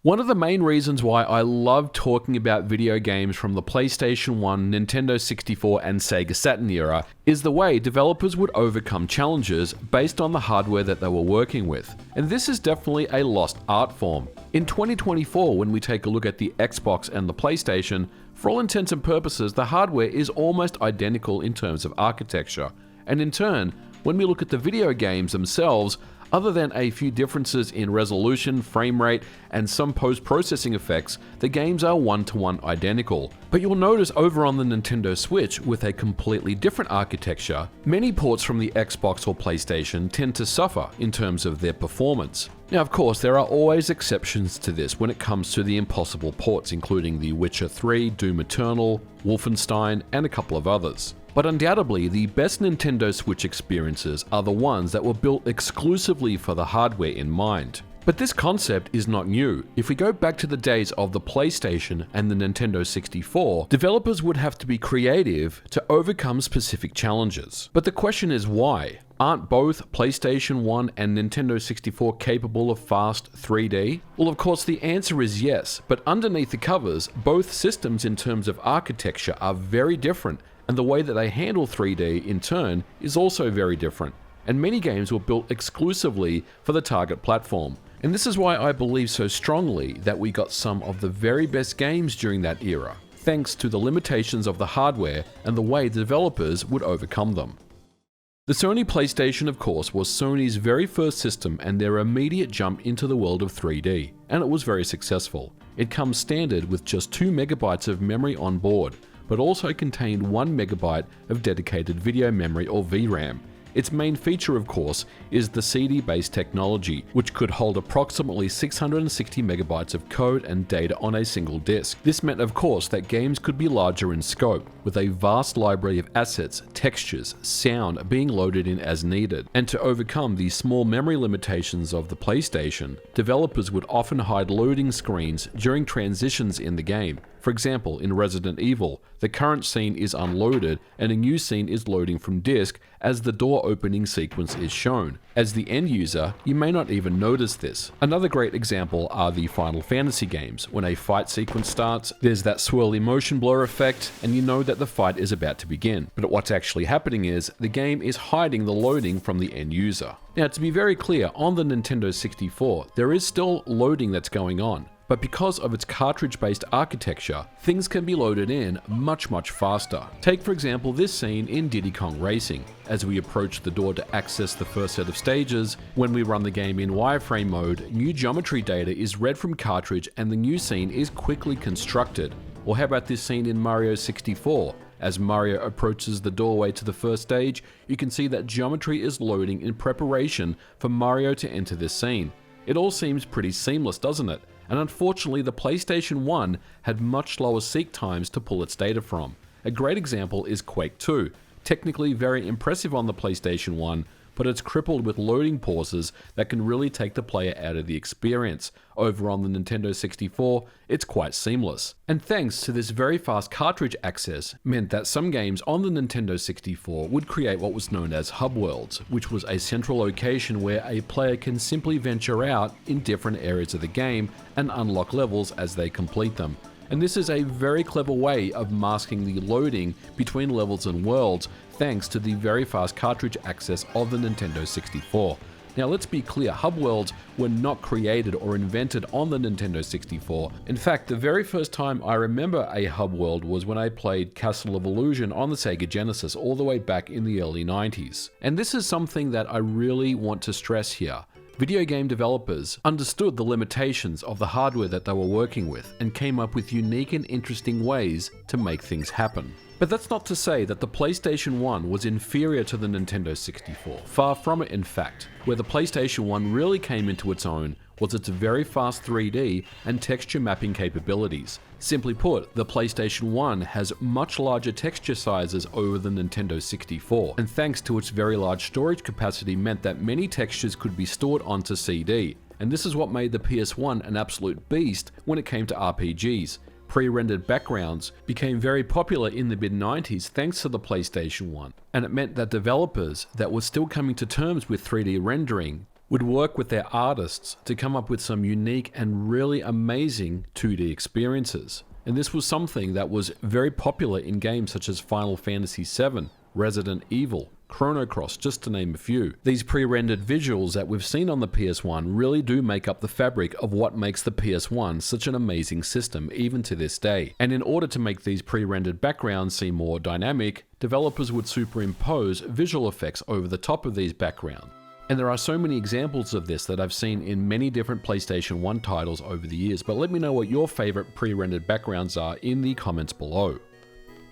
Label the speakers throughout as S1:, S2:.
S1: One of the main reasons why I love talking about video games from the PlayStation 1, Nintendo 64 and Sega Saturn era is the way developers would overcome challenges based on the hardware that they were working with. And this is definitely a lost art form. In 2024, when we take a look at the Xbox and the PlayStation, for all intents and purposes, the hardware is almost identical in terms of architecture. And in turn, when we look at the video games themselves, other than a few differences in resolution, frame rate, and some post-processing effects, the games are one-to-one identical. But you'll notice over on the Nintendo Switch, with a completely different architecture, many ports from the Xbox or PlayStation tend to suffer in terms of their performance. Now, of course, there are always exceptions to this when it comes to the impossible ports, including The Witcher 3, Doom Eternal, Wolfenstein, and a couple of others. But undoubtedly, the best Nintendo Switch experiences are the ones that were built exclusively for the hardware in mind. But this concept is not new. If we go back to the days of the PlayStation and the Nintendo 64, developers would have to be creative to overcome specific challenges. But the question is why? Aren't both PlayStation 1 and Nintendo 64 capable of fast 3D? Well, of course, the answer is yes, but underneath the covers, both systems in terms of architecture are very different, and the way that they handle 3D in turn is also very different. And many games were built exclusively for the target platform. And this is why I believe so strongly that we got some of the very best games during that era, thanks to the limitations of the hardware and the way the developers would overcome them. The Sony PlayStation, of course, was Sony's very first system and their immediate jump into the world of 3D, and it was very successful. It comes standard with just 2 megabytes of memory on board, but also contained 1 megabyte of dedicated video memory or VRAM. Its main feature, of course, is the CD-based technology, which could hold approximately 660 megabytes of code and data on a single disk. This meant, of course, that games could be larger in scope, with a vast library of assets, textures, sound being loaded in as needed. And to overcome the small memory limitations of the PlayStation, developers would often hide loading screens during transitions in the game. For example, in Resident Evil, the current scene is unloaded and a new scene is loading from disk as the door opening sequence is shown. As the end user, you may not even notice this. Another great example are the Final Fantasy games. When a fight sequence starts, there's that swirly motion blur effect and you know that the fight is about to begin. But what's actually happening is the game is hiding the loading from the end user. Now, to be very clear, on the Nintendo 64, there is still loading that's going on. But because of its cartridge-based architecture, things can be loaded in much faster. Take for example this scene in Diddy Kong Racing. As we approach the door to access the first set of stages, when we run the game in wireframe mode, new geometry data is read from cartridge and the new scene is quickly constructed. Or how about this scene in Mario 64? As Mario approaches the doorway to the first stage, you can see that geometry is loading in preparation for Mario to enter this scene. It all seems pretty seamless, doesn't it? And unfortunately, the PlayStation 1 had much slower seek times to pull its data from. A great example is Quake 2, technically very impressive on the PlayStation 1, but it's crippled with loading pauses that can really take the player out of the experience. Over on the Nintendo 64, it's quite seamless. And thanks to this very fast cartridge access, meant that some games on the Nintendo 64 would create what was known as hub worlds, which was a central location where a player can simply venture out in different areas of the game and unlock levels as they complete them. And this is a very clever way of masking the loading between levels and worlds, thanks to the very fast cartridge access of the Nintendo 64. Now let's be clear, hub worlds were not created or invented on the Nintendo 64. In fact, the very first time I remember a hub world was when I played Castle of Illusion on the Sega Genesis all the way back in the early 90s. And this is something that I really want to stress here. Video game developers understood the limitations of the hardware that they were working with and came up with unique and interesting ways to make things happen. But that's not to say that the PlayStation 1 was inferior to the Nintendo 64. Far from it, in fact. Where the PlayStation 1 really came into its own was its very fast 3D and texture mapping capabilities. Simply put, the PlayStation 1 has much larger texture sizes over the Nintendo 64, and thanks to its very large storage capacity meant that many textures could be stored onto CD. And this is what made the PS1 an absolute beast when it came to RPGs. Pre-rendered backgrounds became very popular in the mid-90s thanks to the PlayStation 1, and it meant that developers that were still coming to terms with 3D rendering would work with their artists to come up with some unique and really amazing 2D experiences. And this was something that was very popular in games such as Final Fantasy VII, Resident Evil, Chrono Cross, just to name a few. These pre-rendered visuals that we've seen on the PS1 really do make up the fabric of what makes the PS1 such an amazing system, even to this day. And in order to make these pre-rendered backgrounds seem more dynamic, developers would superimpose visual effects over the top of these backgrounds. And there are so many examples of this that I've seen in many different PlayStation 1 titles over the years, but let me know what your favorite pre-rendered backgrounds are in the comments below.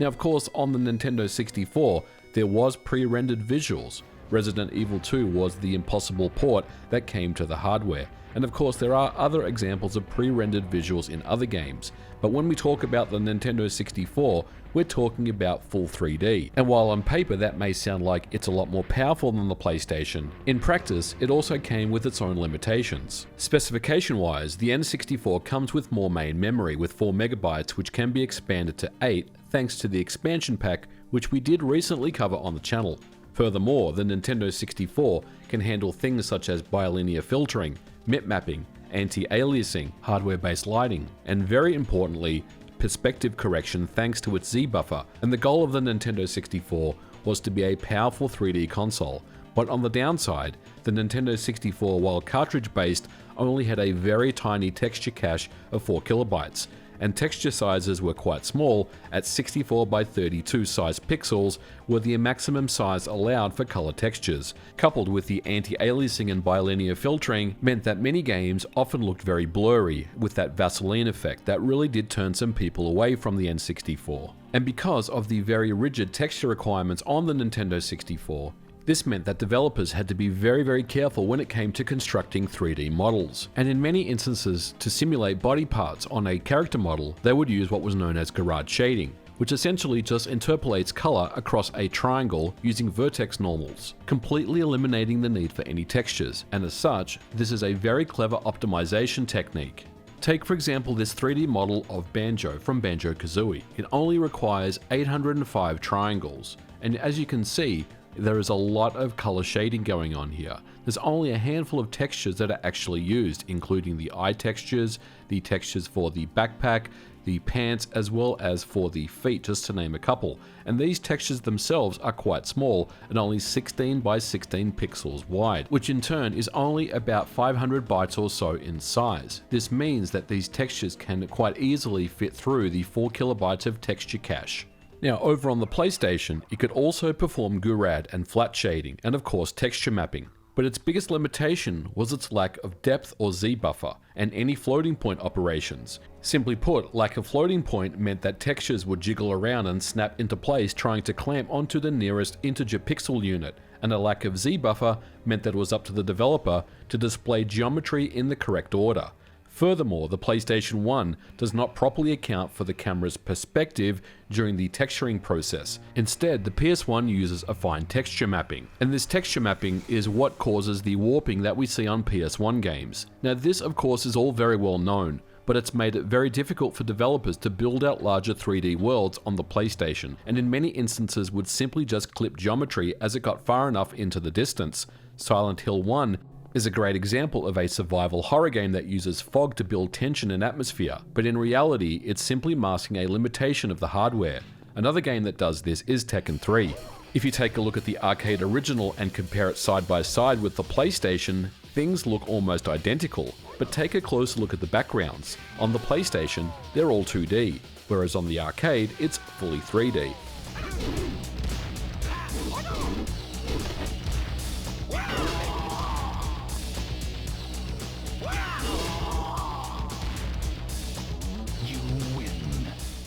S1: Now, of course, on the Nintendo 64, there was pre-rendered visuals. Resident Evil 2 was the impossible port that came to the hardware. And of course, there are other examples of pre-rendered visuals in other games. But when we talk about the Nintendo 64, we're talking about full 3D. And while on paper that may sound like it's a lot more powerful than the PlayStation, in practice it also came with its own limitations. Specification-wise, the N64 comes with more main memory with 4 MB, which can be expanded to 8 thanks to the expansion pack, which we did recently cover on the channel. Furthermore, the Nintendo 64 can handle things such as bilinear filtering, mip mapping, anti-aliasing, hardware-based lighting, and very importantly, perspective correction thanks to its Z buffer. And the goal of the Nintendo 64 was to be a powerful 3D console. But on the downside, the Nintendo 64, while cartridge-based, only had a very tiny texture cache of 4 KB, and texture sizes were quite small at 64 by 32 size pixels were the maximum size allowed for color textures. Coupled with the anti-aliasing and bilinear filtering meant that many games often looked very blurry with that Vaseline effect that really did turn some people away from the N64. And because of the very rigid texture requirements on the Nintendo 64, this meant that developers had to be very careful when it came to constructing 3D models. And in many instances, to simulate body parts on a character model, they would use what was known as garage shading, which essentially just interpolates color across a triangle using vertex normals, completely eliminating the need for any textures. And as such, this is a very clever optimization technique. Take for example this 3D model of Banjo from Banjo-Kazooie. It only requires 805 triangles, and as you can see, there is a lot of color shading going on here. There's only a handful of textures that are actually used, including the eye textures, the textures for the backpack, the pants, as well as for the feet, just to name a couple. And these textures themselves are quite small and only 16 by 16 pixels wide, which in turn is only about 500 bytes or so in size. This means that these textures can quite easily fit through the 4 KB of texture cache. Now, over on the PlayStation, it could also perform Gurad and flat shading, and of course texture mapping. But its biggest limitation was its lack of depth or Z buffer, and any floating point operations. Simply put, lack of floating point meant that textures would jiggle around and snap into place trying to clamp onto the nearest integer pixel unit, and a lack of Z buffer meant that it was up to the developer to display geometry in the correct order. Furthermore, the PlayStation 1 does not properly account for the camera's perspective during the texturing process. Instead, the PS1 uses affine texture mapping, and this texture mapping is what causes the warping that we see on PS1 games. Now this of course is all very well known, but it's made it very difficult for developers to build out larger 3D worlds on the PlayStation, and in many instances would simply just clip geometry as it got far enough into the distance. Silent Hill 1 is a great example of a survival horror game that uses fog to build tension and atmosphere, but in reality it's simply masking a limitation of the hardware. Another game that does this is Tekken 3. If you take a look at the arcade original and compare it side by side with the PlayStation, things look almost identical, but take a closer look at the backgrounds. On the PlayStation, they're all 2D, whereas on the arcade, it's fully 3D.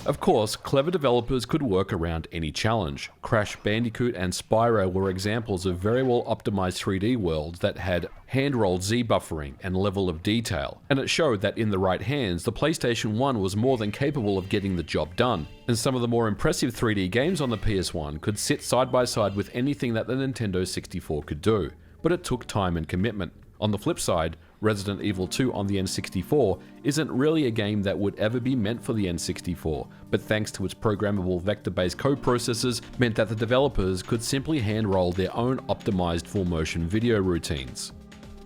S1: Of course, clever developers could work around any challenge. Crash Bandicoot and Spyro were examples of very well optimized 3D worlds that had hand-rolled Z buffering and level of detail, and it showed that in the right hands, the PlayStation 1 was more than capable of getting the job done. And some of the more impressive 3D games on the PS1 could sit side by side with anything that the Nintendo 64 could do, but it took time and commitment. On the flip side, Resident Evil 2 on the N64 isn't really a game that would ever be meant for the N64, but thanks to its programmable vector-based code processors meant that the developers could simply hand-roll their own optimized full-motion video routines.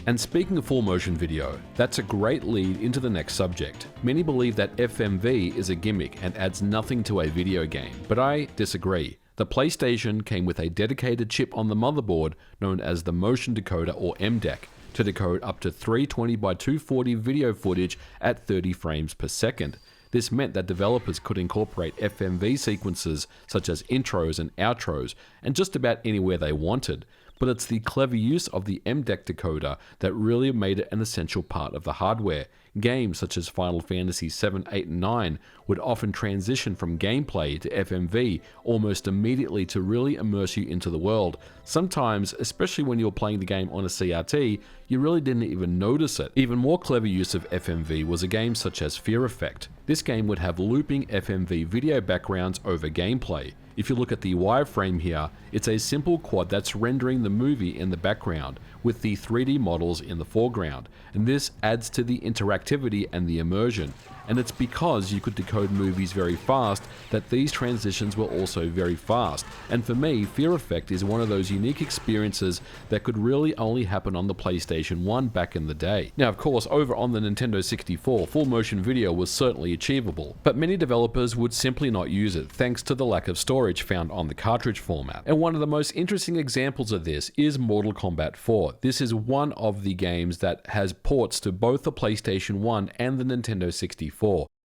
S1: And speaking of full motion video, that's a great lead into the next subject. Many believe that FMV is a gimmick and adds nothing to a video game, but I disagree. The PlayStation came with a dedicated chip on the motherboard known as the motion decoder or MDEC to decode up to 320 by 240 video footage at 30 frames per second. This meant that developers could incorporate FMV sequences such as intros and outros and just about anywhere they wanted. But it's the clever use of the MDEC decoder that really made it an essential part of the hardware. Games such as Final Fantasy 7, 8, and 9 would often transition from gameplay to FMV almost immediately to really immerse you into the world. Sometimes, especially when you're playing the game on a CRT, you really didn't even notice it. Even more clever use of FMV was a game such as Fear Effect. This game would have looping FMV video backgrounds over gameplay. If you look at the wireframe here, it's a simple quad that's rendering the movie in the background with the 3D models in the foreground, and this adds to the interactivity and the immersion. And it's because you could decode movies very fast that these transitions were also very fast. And for me, Fear Effect is one of those unique experiences that could really only happen on the PlayStation 1 back in the day. Now, of course, over on the Nintendo 64, full motion video was certainly achievable, but many developers would simply not use it thanks to the lack of storage found on the cartridge format. And one of the most interesting examples of this is Mortal Kombat 4. This is one of the games that has ports to both the PlayStation 1 and the Nintendo 64.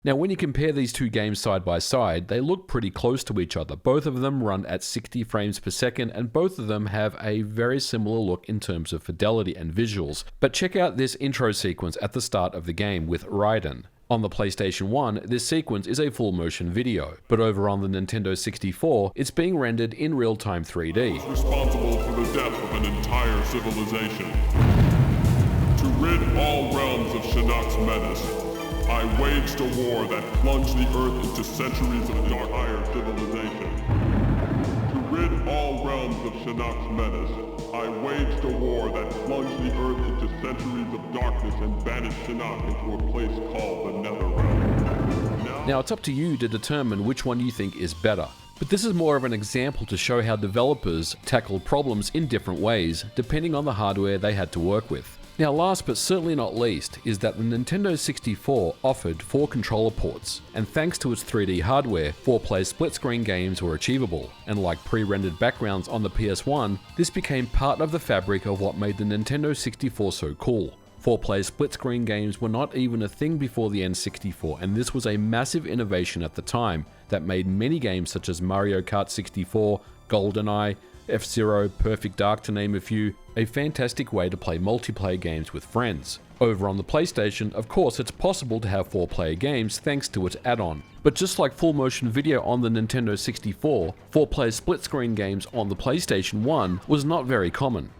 S1: Now, when you compare these two games side by side, they look pretty close to each other. Both of them run at 60 frames per second, and both of them have a very similar look in terms of fidelity and visuals. But check out this intro sequence at the start of the game with Raiden. On the PlayStation 1, this sequence is a full motion video, but over on the Nintendo 64, it's being rendered in real-time 3D.
S2: Responsible for the death of an entire civilization. To rid all realms of Shinnok's menace, I waged a war that plunged the Earth into centuries of dark higher civilization. To rid all realms of Shinnok's menace, I waged a war that plunged the Earth into centuries of darkness and banished Shinnok into a place called the Netherrealm.
S1: Now it's up to you to determine which one you think is better. But this is more of an example to show how developers tackled problems in different ways, depending on the hardware they had to work with. Now, last but certainly not least is that the Nintendo 64 offered 4 controller ports, and thanks to its 3D hardware, 4-player split-screen games were achievable, and like pre-rendered backgrounds on the PS1, this became part of the fabric of what made the Nintendo 64 so cool. 4-player split-screen games were not even a thing before the N64, and this was a massive innovation at the time that made many games such as Mario Kart 64, GoldenEye, F-Zero, Perfect Dark to name a few, a fantastic way to play multiplayer games with friends. Over on the PlayStation, of course it's possible to have 4-player games thanks to its add-on. But just like full motion video on the Nintendo 64, 4-player split-screen games on the PlayStation 1 was not very common.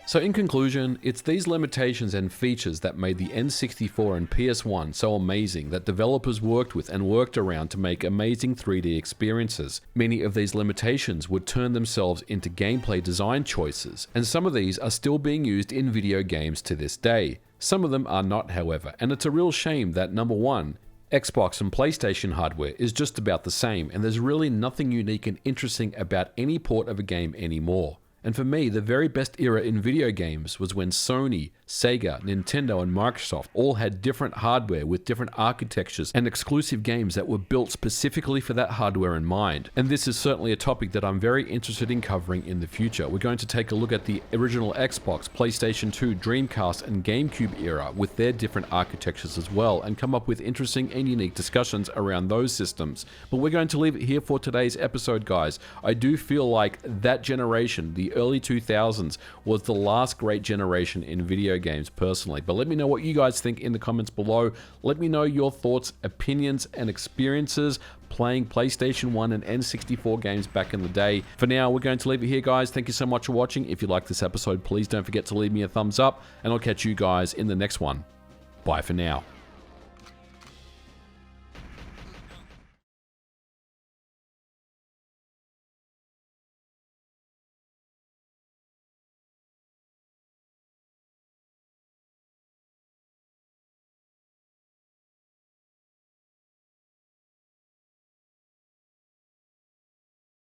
S1: So in conclusion, it's these limitations and features that made the N64 and PS1 so amazing that developers worked with and worked around to make amazing 3D experiences. Many of these limitations would turn themselves into gameplay design choices, and some of these are still being used in video games to this day. Some of them are not, however, and it's a real shame that number one, Xbox and PlayStation hardware is just about the same, and there's really nothing unique and interesting about any port of a game anymore. And for me, the very best era in video games was when Sony, Sega, Nintendo, and Microsoft all had different hardware with different architectures and exclusive games that were built specifically for that hardware in mind. And this is certainly a topic that I'm very interested in covering in the future. We're going to take a look at the original Xbox, PlayStation 2, Dreamcast, and GameCube era with their different architectures as well, and come up with interesting and unique discussions around those systems. But we're going to leave it here for today's episode, guys. I do feel like that generation, the early 2000s, was the last great generation in video games personally. But let me know what you guys think in the comments below. Let me know your thoughts, opinions, and experiences playing PlayStation 1 and N64 games back in the day. For now, we're going to leave it here, guys. Thank you so much for watching. If you liked this episode, please don't forget to leave me a thumbs up, and I'll catch you guys in the next one. Bye for now.